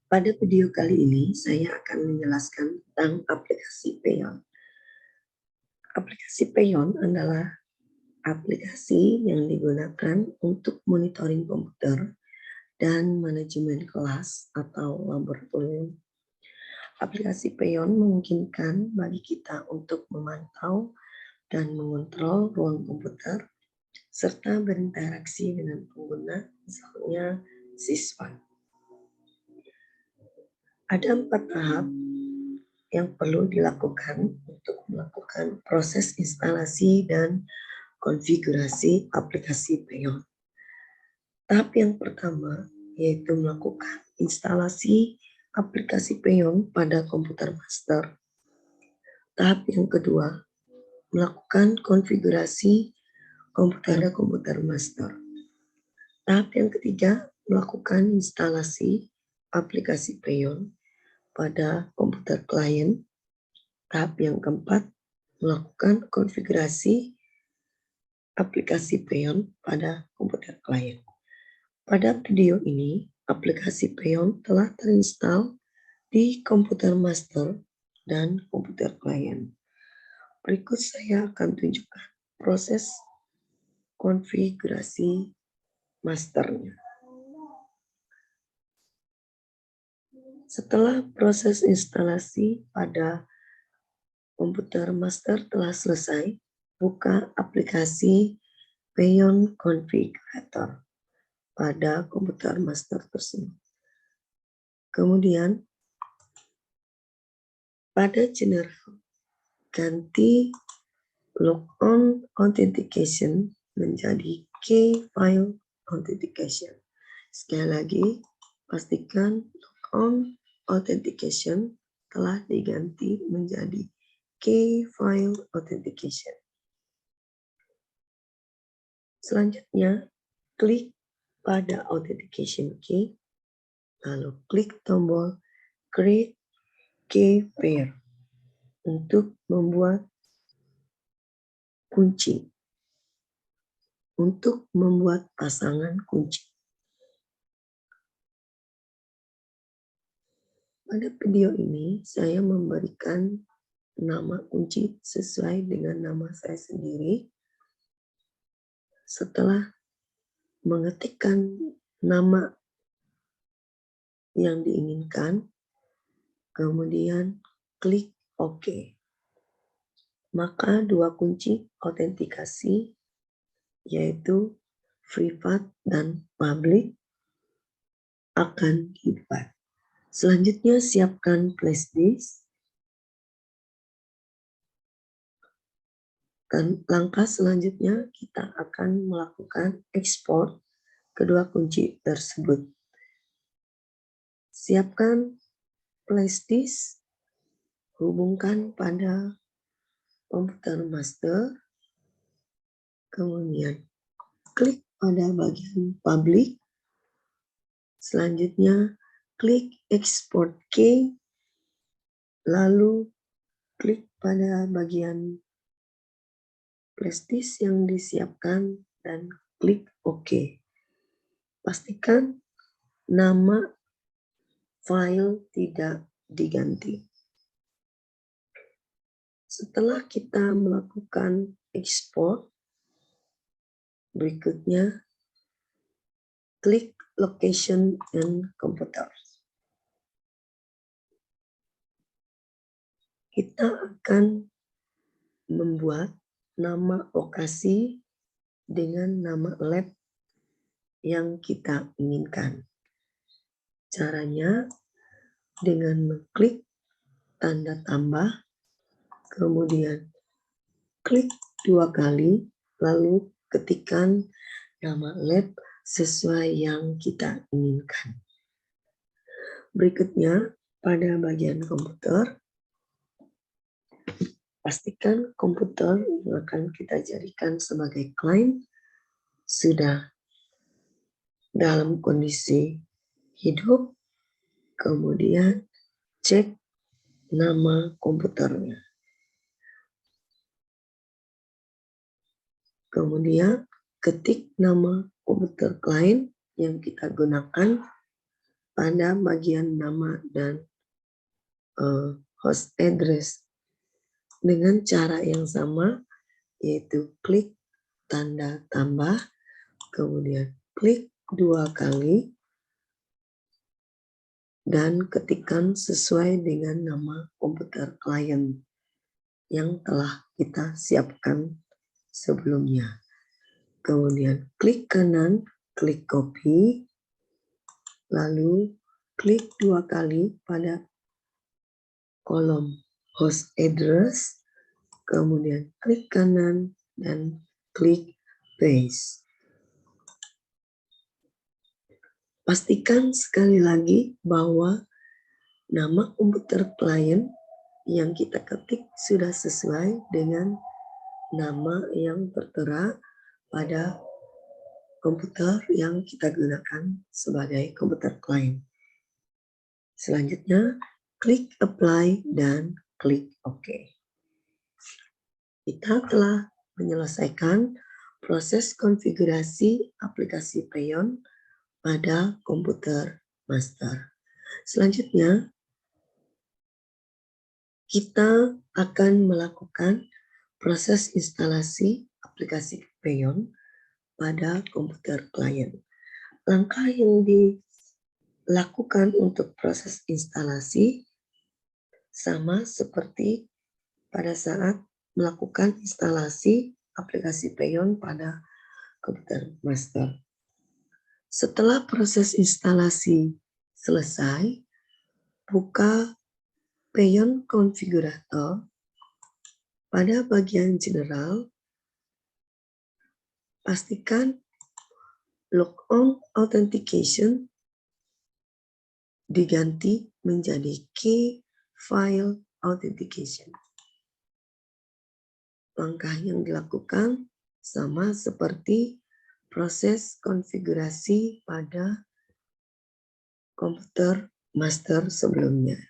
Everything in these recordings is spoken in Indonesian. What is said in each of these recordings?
Pada video kali ini, saya akan menjelaskan tentang aplikasi Peon. Aplikasi Peon adalah aplikasi yang digunakan untuk monitoring komputer dan manajemen kelas atau laboratorium. Aplikasi Peon memungkinkan bagi kita untuk memantau dan mengontrol ruang komputer serta berinteraksi dengan pengguna, misalnya siswa. Ada 4 tahap yang perlu dilakukan untuk melakukan proses instalasi dan konfigurasi aplikasi Peon. Tahap yang pertama yaitu melakukan instalasi aplikasi Peon pada komputer master. Tahap yang kedua, melakukan konfigurasi komputer master. Tahap yang ketiga, melakukan instalasi aplikasi Peon pada komputer klien. Tahap yang keempat, melakukan konfigurasi aplikasi Peon pada komputer klien. Pada video ini, aplikasi Peon telah terinstall di komputer master dan komputer klien. Berikut saya akan tunjukkan proses konfigurasi masternya. Setelah proses instalasi pada komputer master telah selesai, buka aplikasi Peon Configurator pada komputer master tersebut. Kemudian, pada general, ganti logon authentication menjadi key file authentication. Sekali lagi, pastikan logon authentication telah diganti menjadi key file authentication. Selanjutnya, klik pada authentication key, lalu klik tombol create key pair untuk membuat kunci, untuk membuat pasangan kunci. Pada video ini, saya memberikan nama kunci sesuai dengan nama saya sendiri. Setelah mengetikkan nama yang diinginkan, kemudian klik OK. Maka dua kunci autentikasi, yaitu privat dan public, akan dibuat. Selanjutnya, siapkan flash disk. Dan langkah selanjutnya, kita akan melakukan ekspor kedua kunci tersebut. Siapkan flash disk, hubungkan pada komputer master, kemudian klik pada bagian public, selanjutnya klik export key, lalu klik pada bagian flash disk yang disiapkan dan klik OK. Pastikan nama file tidak diganti. Setelah kita melakukan ekspor, berikutnya klik location and computers. Kita akan membuat nama lokasi dengan nama lab yang kita inginkan. Caranya dengan mengklik tanda tambah, kemudian klik 2 kali, lalu ketikkan nama lab sesuai yang kita inginkan. Berikutnya, pada bagian komputer, pastikan komputer yang akan kita jadikan sebagai klien sudah dalam kondisi hidup, kemudian cek nama komputernya. Kemudian ketik nama komputer klien yang kita gunakan pada bagian nama dan host address dengan cara yang sama, yaitu klik tanda tambah, kemudian klik 2 kali, dan ketikkan sesuai dengan nama komputer klien yang telah kita siapkan sebelumnya. Kemudian klik kanan, klik copy, lalu klik 2 kali pada kolom host address, kemudian klik kanan dan klik paste. Pastikan sekali lagi bahwa nama komputer klien yang kita ketik sudah sesuai dengan nama yang tertera pada komputer yang kita gunakan sebagai komputer klien. Selanjutnya, klik apply dan klik OK. Kita telah menyelesaikan proses konfigurasi aplikasi Peyon pada komputer master. Selanjutnya, kita akan melakukan proses instalasi aplikasi Peyon pada komputer klien. Langkah yang dilakukan untuk proses instalasi sama seperti pada saat melakukan instalasi aplikasi Peyon pada komputer master. Setelah proses instalasi selesai, buka Peyon Configurator. Pada bagian general, pastikan logon authentication diganti menjadi key file authentication. Langkah yang dilakukan sama seperti proses konfigurasi pada komputer master sebelumnya.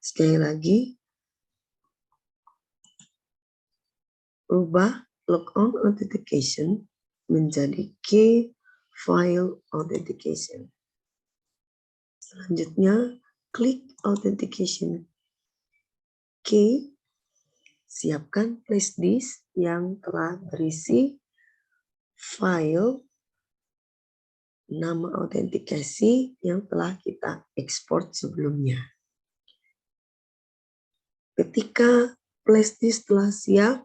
Sekali lagi, ubah logon authentication menjadi key file authentication. Selanjutnya, klik authentication key. Siapkan flash disk yang telah berisi file nama autentikasi yang telah kita ekspor sebelumnya. Ketika flash disk telah siap,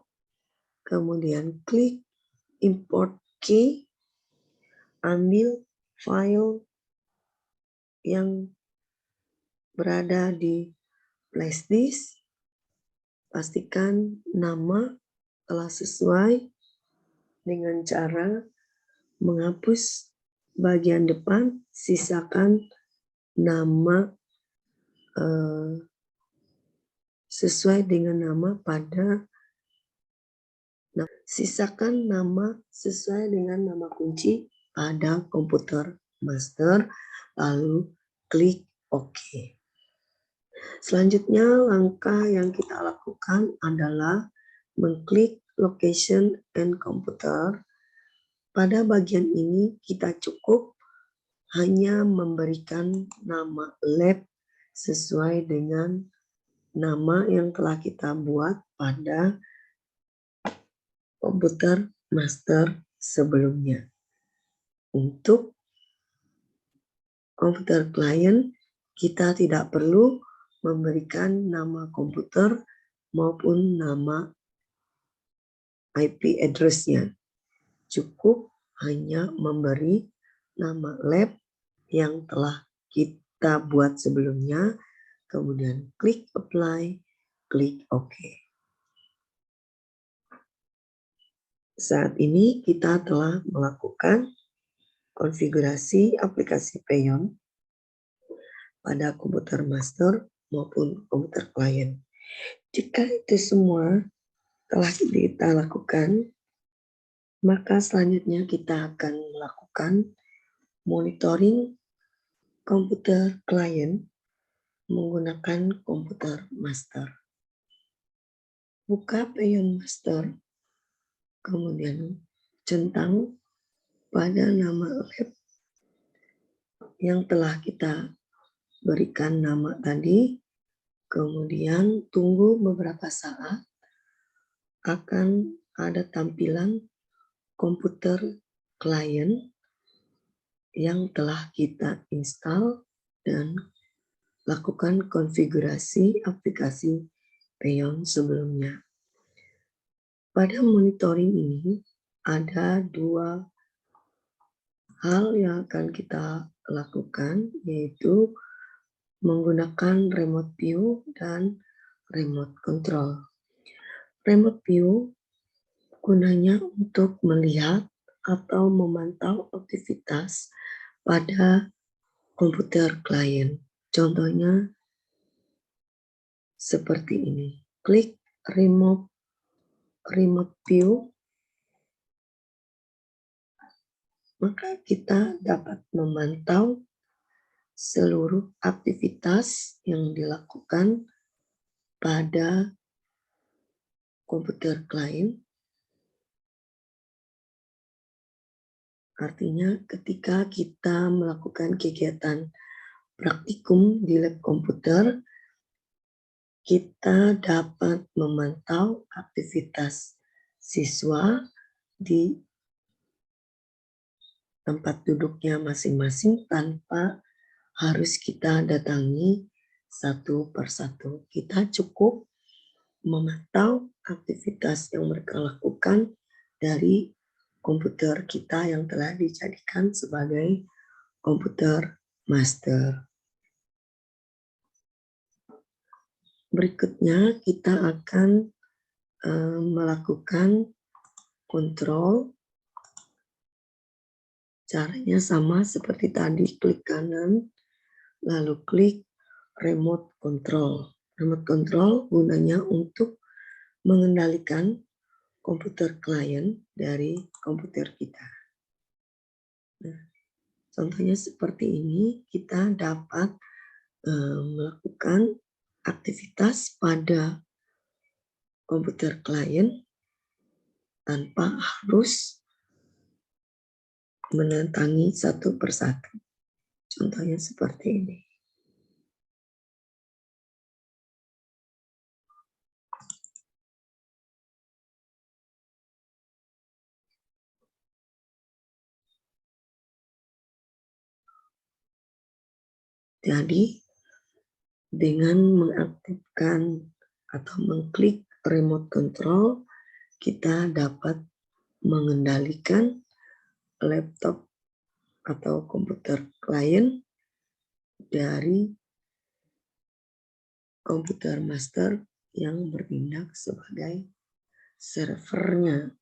kemudian klik import key, ambil file yang berada di flash disk, pastikan nama telah sesuai dengan cara menghapus bagian depan, sisakan nama sesuai dengan nama pada sisakan nama sesuai dengan nama kunci pada komputer master, lalu klik OK. Selanjutnya, langkah yang kita lakukan adalah mengklik location and computer. Pada bagian ini kita cukup hanya memberikan nama lab sesuai dengan nama yang telah kita buat pada komputer master sebelumnya. Untuk komputer klien, kita tidak perlu memberikan nama komputer maupun nama IP address-nya. Cukup hanya memberi nama lab yang telah kita buat sebelumnya, kemudian klik apply, klik OK. Saat ini kita telah melakukan konfigurasi aplikasi Peyon pada komputer master maupun komputer klien. Jika itu semua telah kita lakukan, maka selanjutnya kita akan melakukan monitoring komputer klien menggunakan komputer master. Buka Peyon Master, kemudian centang pada nama lab yang telah kita berikan nama tadi, kemudian tunggu beberapa saat, akan ada tampilan komputer klien yang telah kita install dan lakukan konfigurasi aplikasi Peon sebelumnya. Pada monitoring ini ada dua hal yang akan kita lakukan, yaitu menggunakan remote view dan remote control. Remote view gunanya untuk melihat atau memantau aktivitas pada komputer klien. Contohnya seperti ini. Klik remote view, maka kita dapat memantau seluruh aktivitas yang dilakukan pada komputer klien. Artinya ketika kita melakukan kegiatan praktikum di lab komputer, kita dapat memantau aktivitas siswa di tempat duduknya masing-masing tanpa harus kita datangi satu persatu. Kita cukup memantau aktivitas yang mereka lakukan dari komputer kita yang telah dijadikan sebagai komputer master. Berikutnya kita akan melakukan kontrol. Caranya sama seperti tadi, klik kanan, lalu klik remote control. Remote control gunanya untuk mengendalikan komputer klien dari komputer kita. Nah, contohnya seperti ini, kita dapat melakukan aktivitas pada komputer klien tanpa harus mendatangi satu persatu. Contohnya seperti ini. Jadi, dengan mengaktifkan atau mengklik remote control, kita dapat mengendalikan laptop atau komputer klien dari komputer master yang bertindak sebagai servernya.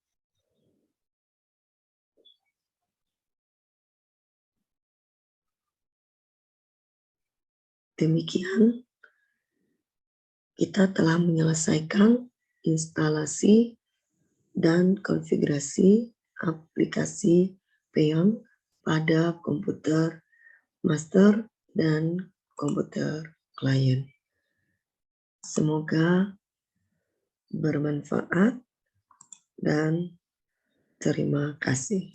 Demikian, kita telah menyelesaikan instalasi dan konfigurasi aplikasi Peon pada komputer master dan komputer klien. Semoga bermanfaat dan terima kasih.